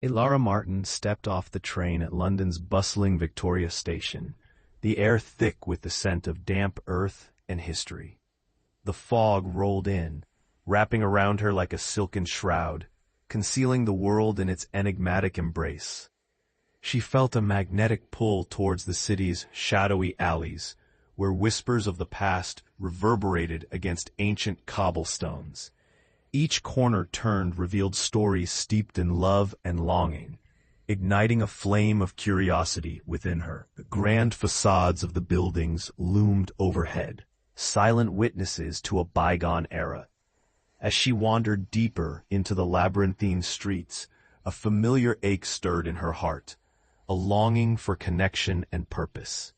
Ilara Martin stepped off the train at London's bustling Victoria Station, the air thick with the scent of damp earth and history. The fog rolled in, wrapping around her like a silken shroud, concealing the world in its enigmatic embrace. She felt a magnetic pull towards the city's shadowy alleys, where whispers of the past reverberated against ancient cobblestones. Each corner turned revealed stories steeped in love and longing, igniting a flame of curiosity within her. The grand facades of the buildings loomed overhead, silent witnesses to a bygone era. As she wandered deeper into the labyrinthine streets, a familiar ache stirred in her heart, a longing for connection and purpose.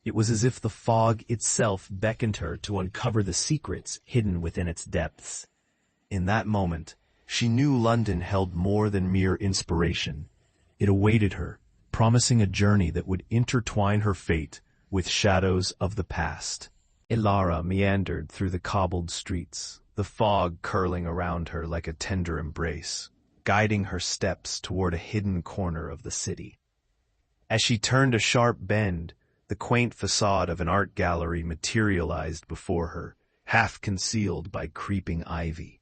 It was as if the fog itself beckoned her to uncover the secrets hidden within its depths. In that moment, she knew London held more than mere inspiration. It awaited her, promising a journey that would intertwine her fate with shadows of the past. Ilara meandered through the cobbled streets, the fog curling around her like a tender embrace, guiding her steps toward a hidden corner of the city. As she turned a sharp bend, the quaint facade of an art gallery materialized before her, half concealed by creeping ivy.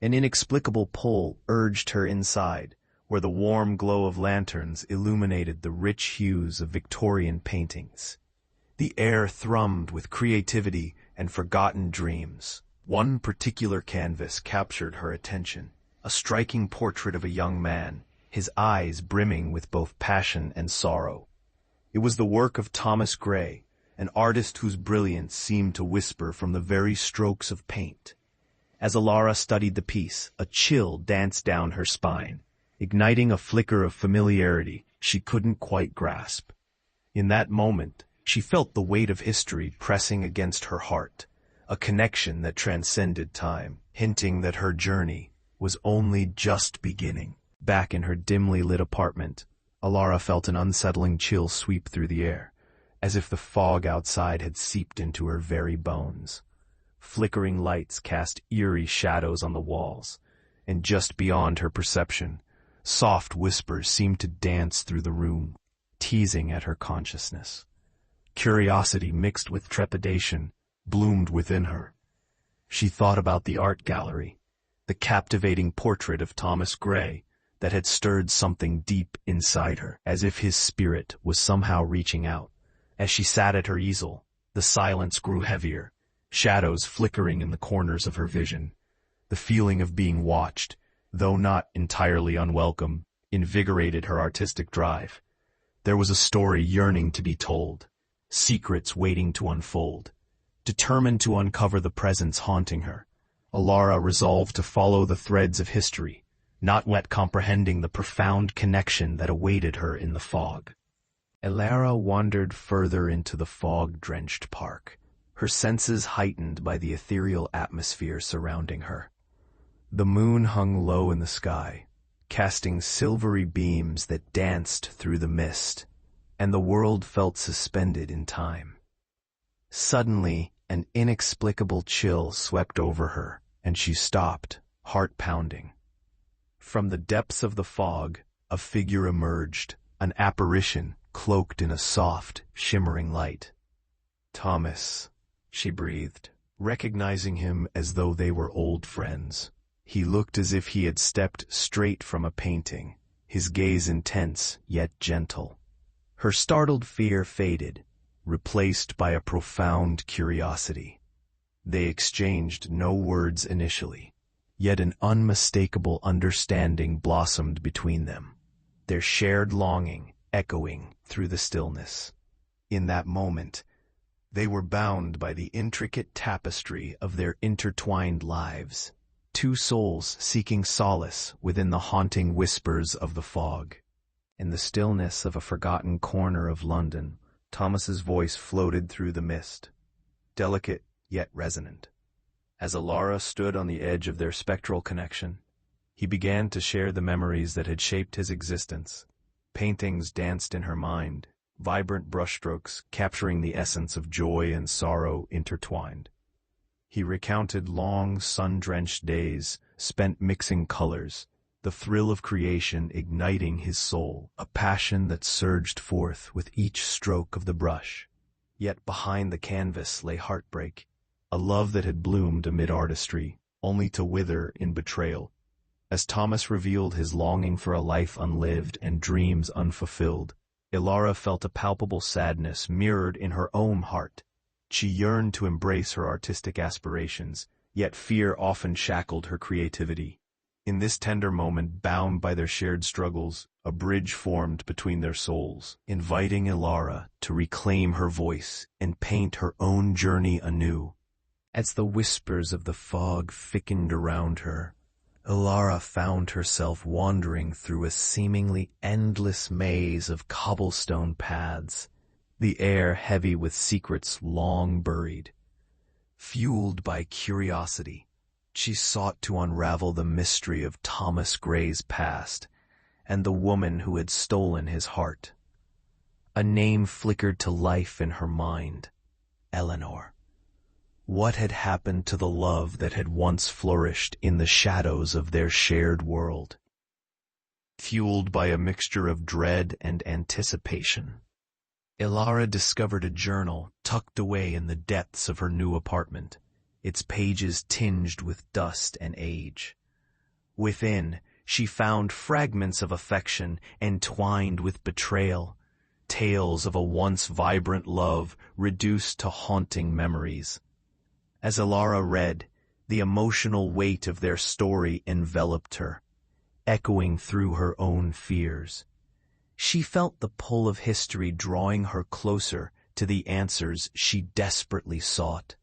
An inexplicable pull urged her inside, where the warm glow of lanterns illuminated the rich hues of Victorian paintings. The air thrummed with creativity and forgotten dreams. One particular canvas captured her attention, a striking portrait of a young man, his eyes brimming with both passion and sorrow. It was the work of Thomas Gray, an artist whose brilliance seemed to whisper from the very strokes of paint. As Ilara studied the piece, a chill danced down her spine, igniting a flicker of familiarity she couldn't quite grasp. In that moment, she felt the weight of history pressing against her heart, a connection that transcended time, hinting that her journey was only just beginning. Back in her dimly lit apartment, Ilara felt an unsettling chill sweep through the air, as if the fog outside had seeped into her very bones. Flickering lights cast eerie shadows on the walls, and just beyond her perception, soft whispers seemed to dance through the room, teasing at her consciousness. Curiosity mixed with trepidation bloomed within her. She thought about the art gallery, the captivating portrait of Thomas Gray that had stirred something deep inside her, as if his spirit was somehow reaching out. As she sat at her easel, the silence grew heavier, shadows flickering in the corners of her vision. The feeling of being watched, though not entirely unwelcome, invigorated her artistic drive. There was a story yearning to be told, secrets waiting to unfold. Determined to uncover the presence haunting her, Ilara resolved to follow the threads of history, not yet comprehending the profound connection that awaited her in the fog. Ilara wandered further into the fog-drenched park, her senses heightened by the ethereal atmosphere surrounding her. The moon hung low in the sky, casting silvery beams that danced through the mist, and the world felt suspended in time. Suddenly, an inexplicable chill swept over her, and she stopped, heart pounding. From the depths of the fog, a figure emerged, an apparition cloaked in a soft, shimmering light. "Thomas," she breathed, recognizing him as though they were old friends. He looked as if he had stepped straight from a painting, his gaze intense yet gentle. Her startled fear faded, replaced by a profound curiosity. They exchanged no words initially, yet an unmistakable understanding blossomed between them, their shared longing echoing through the stillness. In that moment, they were bound by the intricate tapestry of their intertwined lives, two souls seeking solace within the haunting whispers of the fog. In the stillness of a forgotten corner of London, Thomas's voice floated through the mist, delicate yet resonant. As Ilara stood on the edge of their spectral connection, he began to share the memories that had shaped his existence. Paintings danced in her mind, vibrant brushstrokes capturing the essence of joy and sorrow intertwined. He recounted long, sun-drenched days spent mixing colors, the thrill of creation igniting his soul, a passion that surged forth with each stroke of the brush. Yet behind the canvas lay heartbreak, a love that had bloomed amid artistry, only to wither in betrayal. As Thomas revealed his longing for a life unlived and dreams unfulfilled, Ilara felt a palpable sadness mirrored in her own heart. She yearned to embrace her artistic aspirations, yet fear often shackled her creativity. In this tender moment, bound by their shared struggles, a bridge formed between their souls, inviting Ilara to reclaim her voice and paint her own journey anew. As the whispers of the fog thickened around her, Ilara found herself wandering through a seemingly endless maze of cobblestone paths, the air heavy with secrets long buried. Fueled by curiosity, she sought to unravel the mystery of Thomas Gray's past and the woman who had stolen his heart. A name flickered to life in her mind: Eleanor. What had happened to the love that had once flourished in the shadows of their shared world? Fueled by a mixture of dread and anticipation, Ilara discovered a journal tucked away in the depths of her new apartment, its pages tinged with dust and age. Within, she found fragments of affection entwined with betrayal, tales of a once vibrant love reduced to haunting memories. As Ilara read, the emotional weight of their story enveloped her, echoing through her own fears. She felt the pull of history drawing her closer to the answers she desperately sought.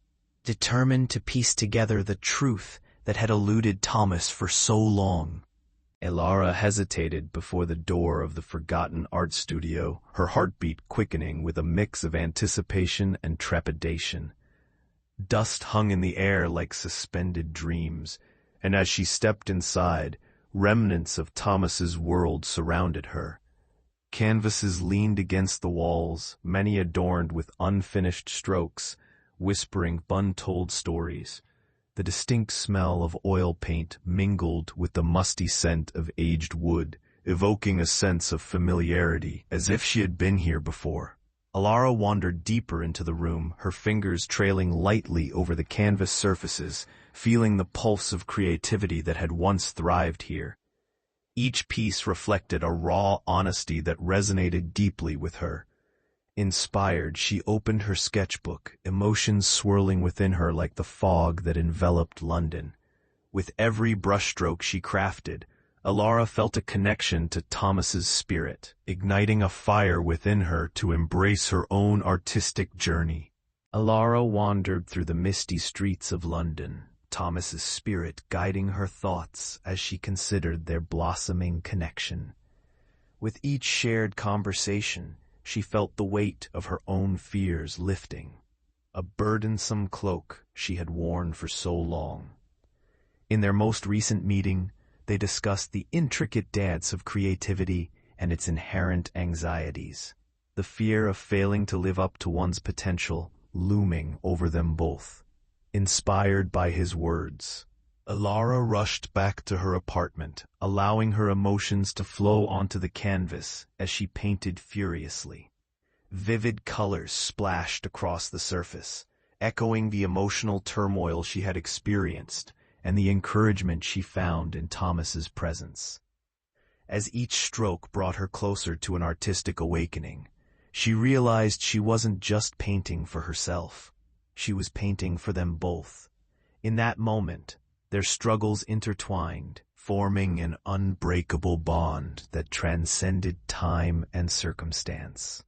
Determined to piece together the truth that had eluded Thomas for so long, Ilara hesitated before the door of the forgotten art studio, her heartbeat quickening with a mix of anticipation and trepidation. Dust hung in the air like suspended dreams, and as she stepped inside, remnants of Thomas's world surrounded her. Canvases leaned against the walls, many adorned with unfinished strokes, whispering untold stories. The distinct smell of oil paint mingled with the musty scent of aged wood, evoking a sense of familiarity, as if she had been here before. Ilara wandered deeper into the room, her fingers trailing lightly over the canvas surfaces, feeling the pulse of creativity that had once thrived here. Each piece reflected a raw honesty that resonated deeply with her. Inspired, she opened her sketchbook, emotions swirling within her like the fog that enveloped London. With every brushstroke she crafted, Ilara felt a connection to Thomas's spirit, igniting a fire within her to embrace her own artistic journey. Ilara wandered through the misty streets of London, Thomas's spirit guiding her thoughts as she considered their blossoming connection. With each shared conversation, she felt the weight of her own fears lifting, a burdensome cloak she had worn for so long. In their most recent meeting, they discussed the intricate dance of creativity and its inherent anxieties, the fear of failing to live up to one's potential looming over them both. Inspired by his words, Ilara rushed back to her apartment, allowing her emotions to flow onto the canvas as she painted furiously. Vivid colors splashed across the surface, echoing the emotional turmoil she had experienced and the encouragement she found in Thomas's presence. As each stroke brought her closer to an artistic awakening, she realized she wasn't just painting for herself. She was painting for them both. In that moment, their struggles intertwined, forming an unbreakable bond that transcended time and circumstance.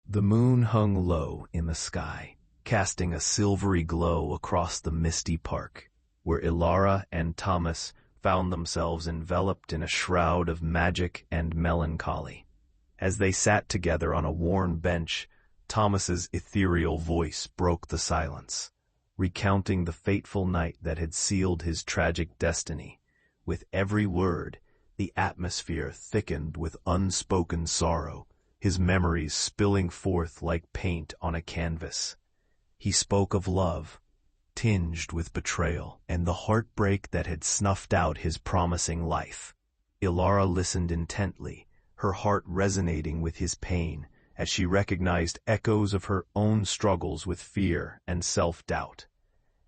The moon hung low in the sky, casting a silvery glow across the misty park, where Ilara and Thomas found themselves enveloped in a shroud of magic and melancholy. As they sat together on a worn bench, Thomas's ethereal voice broke the silence, recounting the fateful night that had sealed his tragic destiny. With every word, the atmosphere thickened with unspoken sorrow, his memories spilling forth like paint on a canvas. He spoke of love, tinged with betrayal, and the heartbreak that had snuffed out his promising life. Ilara listened intently, her heart resonating with his pain, as she recognized echoes of her own struggles with fear and self-doubt.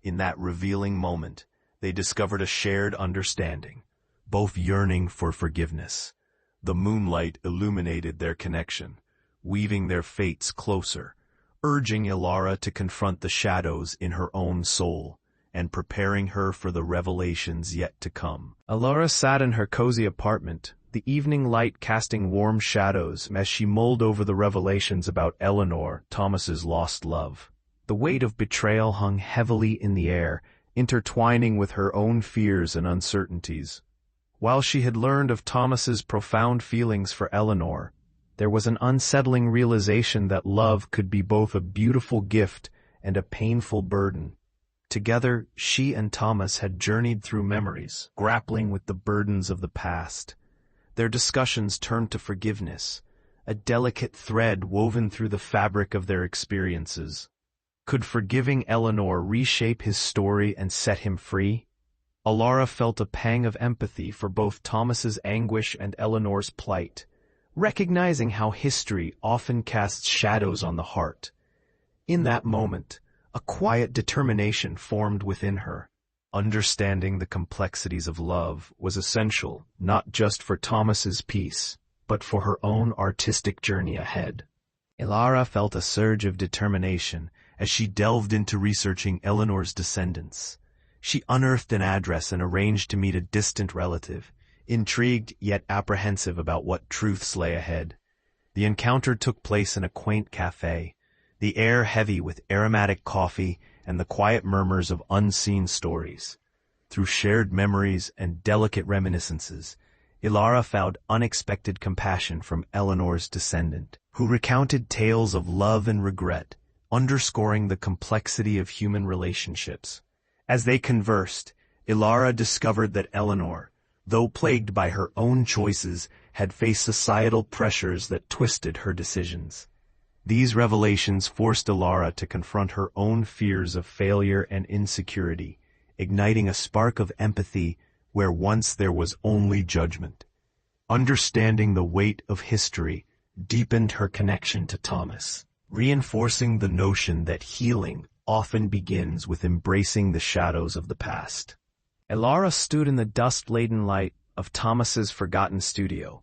In that revealing moment, they discovered a shared understanding, both yearning for forgiveness. The moonlight illuminated their connection, weaving their fates closer, urging Ilara to confront the shadows in her own soul, and preparing her for the revelations yet to come. Ilara sat in her cozy apartment, the evening light casting warm shadows as she mulled over the revelations about Eleanor, Thomas's lost love. The weight of betrayal hung heavily in the air, intertwining with her own fears and uncertainties. While she had learned of Thomas's profound feelings for Eleanor, there was an unsettling realization that love could be both a beautiful gift and a painful burden. Together, she and Thomas had journeyed through memories, grappling with the burdens of the past. Their discussions turned to forgiveness, a delicate thread woven through the fabric of their experiences. Could forgiving Eleanor reshape his story and set him free? Ilara felt a pang of empathy for both Thomas's anguish and Eleanor's plight, recognizing how history often casts shadows on the heart. In that moment, a quiet determination formed within her. Understanding the complexities of love was essential not just for Thomas's peace, but for her own artistic journey ahead. Ilara felt a surge of determination as she delved into researching Eleanor's descendants. She unearthed an address and arranged to meet a distant relative, intrigued yet apprehensive about what truths lay ahead. The encounter took place in a quaint cafe, the air heavy with aromatic coffee and the quiet murmurs of unseen stories. Through shared memories and delicate reminiscences, Ilara found unexpected compassion from Eleanor's descendant, who recounted tales of love and regret, underscoring the complexity of human relationships. As they conversed, Ilara discovered that Eleanor, though plagued by her own choices, had faced societal pressures that twisted her decisions. These revelations forced Ilara to confront her own fears of failure and insecurity, igniting a spark of empathy where once there was only judgment. Understanding the weight of history deepened her connection to Thomas, reinforcing the notion that healing often begins with embracing the shadows of the past. Ilara stood in the dust-laden light of Thomas's forgotten studio,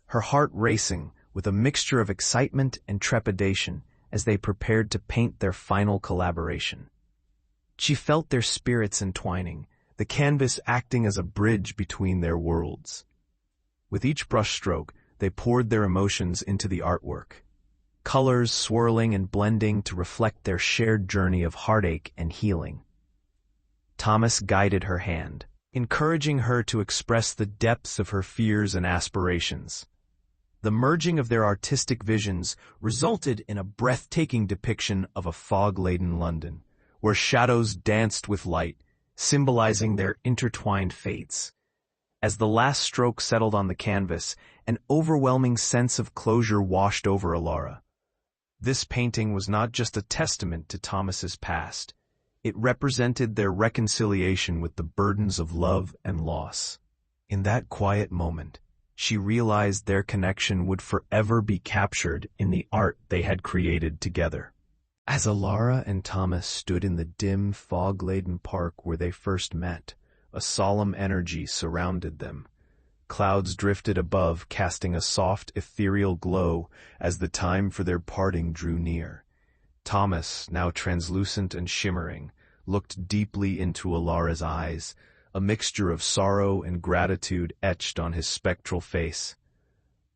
her heart racing with a mixture of excitement and trepidation as they prepared to paint their final collaboration. She felt their spirits entwining, the canvas acting as a bridge between their worlds. With each brushstroke, they poured their emotions into the artwork, colors swirling and blending to reflect their shared journey of heartache and healing. Thomas guided her hand, encouraging her to express the depths of her fears and aspirations. The merging of their artistic visions resulted in a breathtaking depiction of a fog-laden London, where shadows danced with light, symbolizing their intertwined fates. As the last stroke settled on the canvas, an overwhelming sense of closure washed over Ilara. This painting was not just a testament to Thomas's past. It represented their reconciliation with the burdens of love and loss. In that quiet moment, she realized their connection would forever be captured in the art they had created together. As Ilara and Thomas stood in the dim, fog-laden park where they first met, a solemn energy surrounded them. Clouds drifted above, casting a soft, ethereal glow as the time for their parting drew near. Thomas, now translucent and shimmering, looked deeply into Ilara's eyes, a mixture of sorrow and gratitude etched on his spectral face.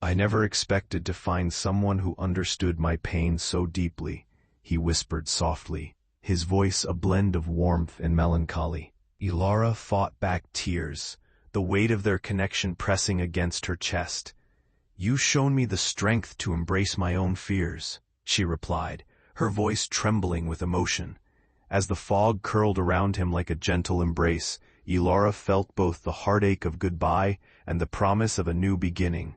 "I never expected to find someone who understood my pain so deeply," he whispered softly, his voice a blend of warmth and melancholy. Ilara fought back tears, the weight of their connection pressing against her chest. "You've shown me the strength to embrace my own fears," she replied, her voice trembling with emotion. As the fog curled around him like a gentle embrace, Ilara felt both the heartache of goodbye and the promise of a new beginning.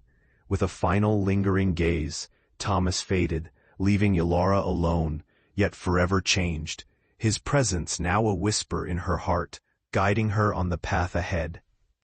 With a final lingering gaze, Thomas faded, leaving Ilara alone, yet forever changed, his presence now a whisper in her heart, guiding her on the path ahead.